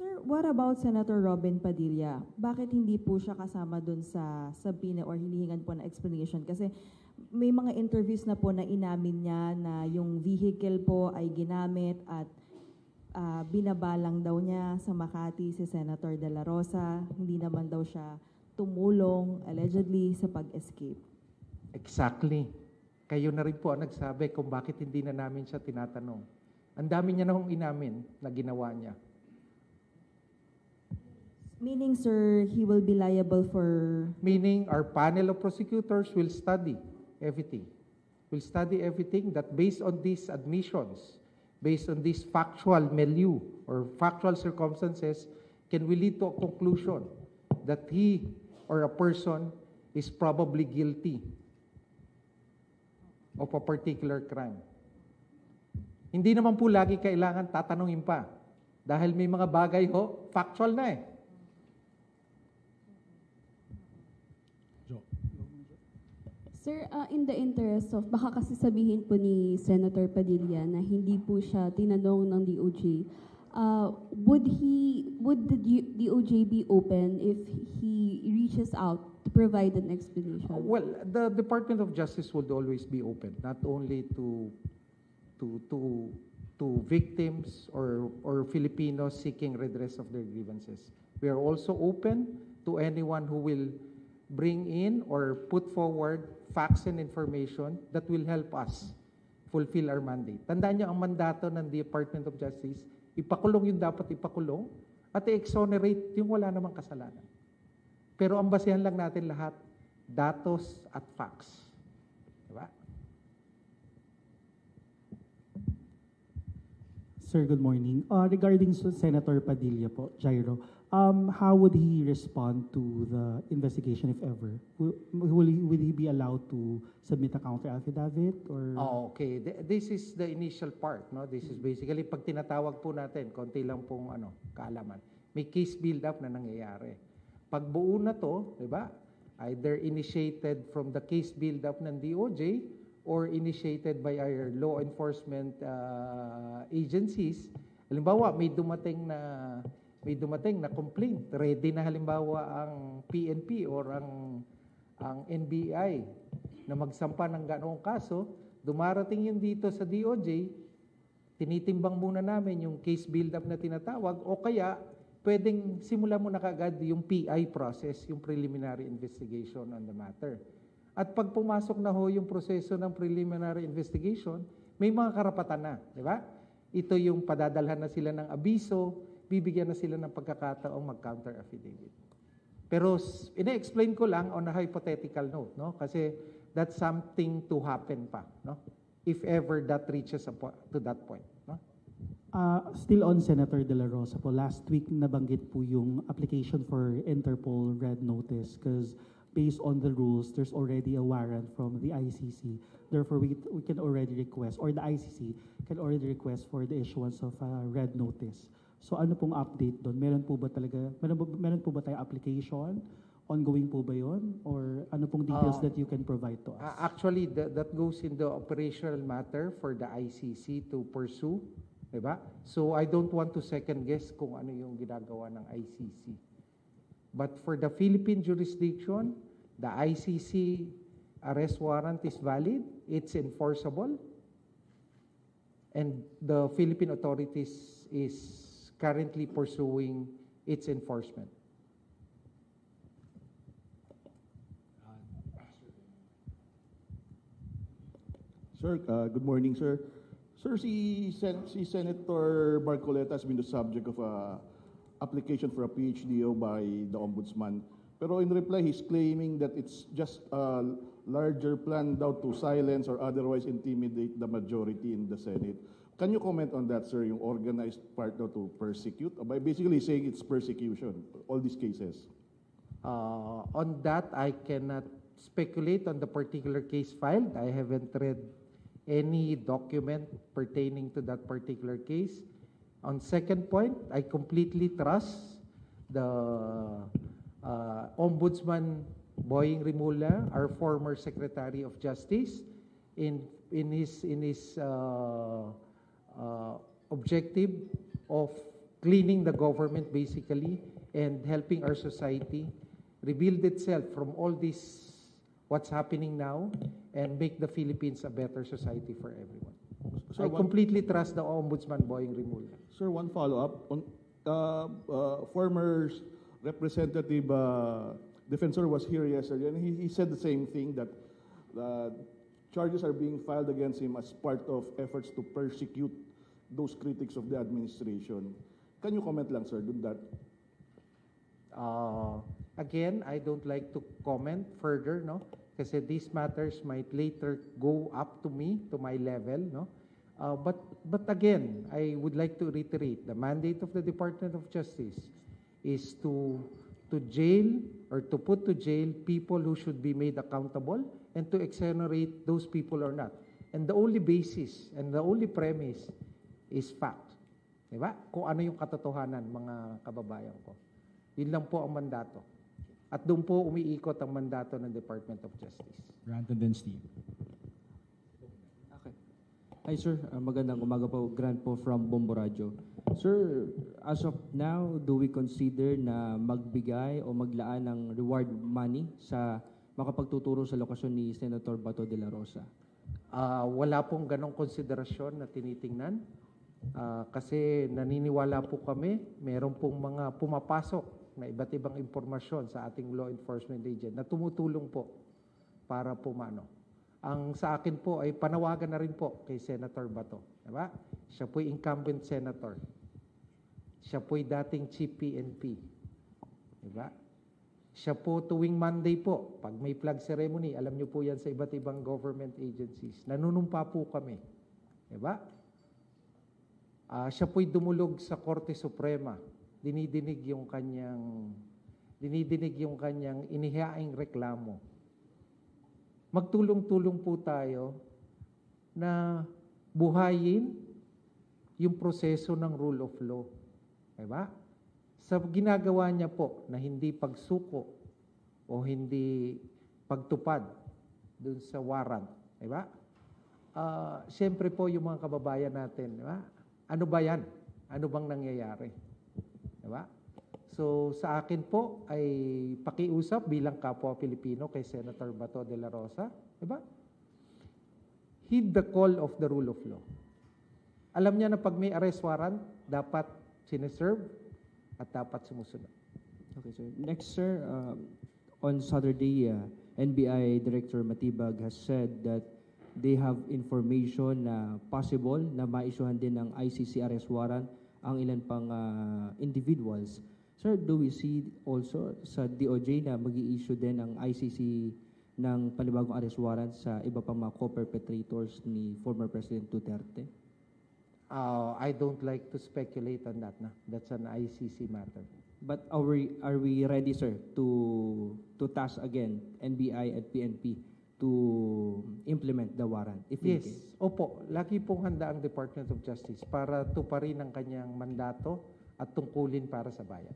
Sir, what about Senator Robin Padilla? Bakit hindi po siya kasama dun sa subpoena or hinihingan po na explanation? Kasi may mga interviews na po na inamin niya na yung vehicle po ay ginamit at binabalang daw niya sa Makati si Senator De La Rosa. Hindi naman daw siya tumulong allegedly sa pag-escape. Exactly. Kayo na rin po ang nagsabi kung bakit hindi na namin siya tinatanong. Ang dami niya na hong inamin na ginawa niya. Meaning, sir, he will be liable for... Meaning, our panel of prosecutors will study everything. Will study everything that based on these admissions, based on this factual milieu or factual circumstances, can we lead to a conclusion that he or a person is probably guilty of a particular crime. Hindi naman po lagi kailangan tatanungin pa. Dahil may mga bagay factual na eh. Sir, in the interest of, baka kasi sabihin po ni Senator Padilla na hindi po siya tinanong ng DOJ, would the DOJ be open if he reaches out to provide an explanation? Well, the Department of Justice would always be open, not only to victims or Filipinos seeking redress of their grievances. We are also open to anyone who will bring in or put forward facts and information that will help us fulfill our mandate. Tandaan niyo, ang mandato ng Department of Justice, ipakulong yung dapat ipakulong at i-exonerate yung wala namang kasalanan. Pero ang basehan lang natin lahat, datos at facts. Diba? Sir, good morning. Regarding Senator Padilla po, Jairo, how would he respond to the investigation if ever? Will he be allowed to submit a counter affidavit or? Oh, okay. This is the initial part, no? This is basically pag tinatawag po natin, konti lang pong kaalaman. May case build up na nangyayari. Pag buo na to, 'di ba? Either initiated from the case build up ng DOJ or initiated by our law enforcement agencies. Halimbawa, may dumating na complaint. Ready na halimbawa ang PNP or ang NBI na magsampa ng ganoong kaso, dumarating yun dito sa DOJ, tinitimbang muna namin yung case build-up na tinatawag o kaya pwedeng simula mo na kagad yung PI process, yung preliminary investigation on the matter. At pag pumasok na yung proseso ng preliminary investigation, may mga karapatan na, di ba? Ito yung padadalhan na sila ng abiso, bibigyan na sila ng pagkakataong mag-counter affidavit. Pero ina-explain ko lang on a hypothetical note, no? Kasi that's something to happen pa, no? If ever that reaches to that point, no? Still on Senator De La Rosa po, last week nabanggit po yung application for Interpol Red Notice because based on the rules, there's already a warrant from the ICC. Therefore, we can already request, or the ICC can already request for the issuance of a red notice. So ano pong update doon? Meron po ba tayong application? Ongoing po ba yun? Or ano pong details that you can provide to us? Actually, that goes in the operational matter for the ICC to pursue. Diba? So I don't want to second guess kung ano yung ginagawa ng ICC. But for the Philippine jurisdiction, the ICC arrest warrant is valid, it's enforceable, and the Philippine authorities is currently pursuing its enforcement. Sir, good morning, sir. Sir, si Senator Marcoleta has been the subject of a application for a PhDO by the Ombudsman. Pero in reply, he's claiming that it's just a larger plan daw to silence or otherwise intimidate the majority in the Senate. Can you comment on that, sir, yung organized part daw to persecute? By basically saying it's persecution, all these cases. On that, I cannot speculate on the particular case filed. I haven't read any document pertaining to that particular case. On second point, I completely trust the Ombudsman Boying Rimula, our former Secretary of Justice, in his objective of cleaning the government basically and helping our society rebuild itself from all this what's happening now and make the Philippines a better society for everyone. Sir, I completely trust the Ombudsman Boying Rimulya. Sir, one follow-up. On former Representative Defensor was here yesterday, and he said the same thing, that charges are being filed against him as part of efforts to persecute those critics of the administration. Can you comment lang, sir, on that? Again, I don't like to comment further, no? Kasi these matters might later go up to me, to my level, no? But again, I would like to reiterate, the mandate of the Department of Justice is to jail or to put to jail people who should be made accountable and to exonerate those people or not. And the only basis and the only premise is fact. Diba? Kung ano yung katotohanan, mga kababayan ko. Yun lang po ang mandato. At doon po umiikot ang mandato ng Department of Justice. Grant and then Steve. Okay. Hi sir, magandang umaga po. Grant po from Bombo Radio. Sir, as of now, do we consider na magbigay o maglaan ng reward money sa makapagtuturo sa lokasyon ni Senator Bato de la Rosa? Wala pong ganong konsiderasyon na tinitingnan. Kasi naniniwala po kami, meron pong mga pumapasok na iba't ibang impormasyon sa ating law enforcement agent na tumutulong po para pumano. Ang sa akin po ay panawagan na rin po kay Senator Bato. Diba? Siya po'y incumbent senator. Siya po'y dating chief PNP. Diba? Siya po tuwing Monday po, pag may flag ceremony, alam niyo po yan sa iba't ibang government agencies, nanunumpa po kami. Diba? Siya po'y dumulog sa Korte Suprema. Dinidinig yung kanyang inihaing reklamo. Magtulong-tulong po tayo na buhayin yung proseso ng rule of law. Diba? Sa ginagawa niya po na hindi pagsuko o hindi pagtupad dun sa warrant. Diba? Siyempre po yung mga kababayan natin, diba? Ano ba yan? Ano bang nangyayari? Diba? So sa akin po ay pakiusap bilang kapwa Pilipino kay Senator Bato de la Rosa, diba? Heed the call of the rule of law. Alam niya na pag may arrest warrant, dapat sineserve at dapat sumusunod. Okay sir. Next sir, on Saturday, NBI Director Matibag has said that they have information na possible na maisyuhan din ng ICC arrest warrant ang ilan pang individuals. Sir, do we see also sa DOJ na mag-i-issue din ang ICC ng panibagong arrest warrant sa iba pang mga co-perpetrators ni former President Duterte? I don't like to speculate on that. Na. That's an ICC matter. But are we ready, sir, to task again NBI at PNP to implement the warrant? If in Yes. case? Opo. Lagi pong handa ang Department of Justice para tuparin ang kanyang mandato at tungkulin para sa bayan.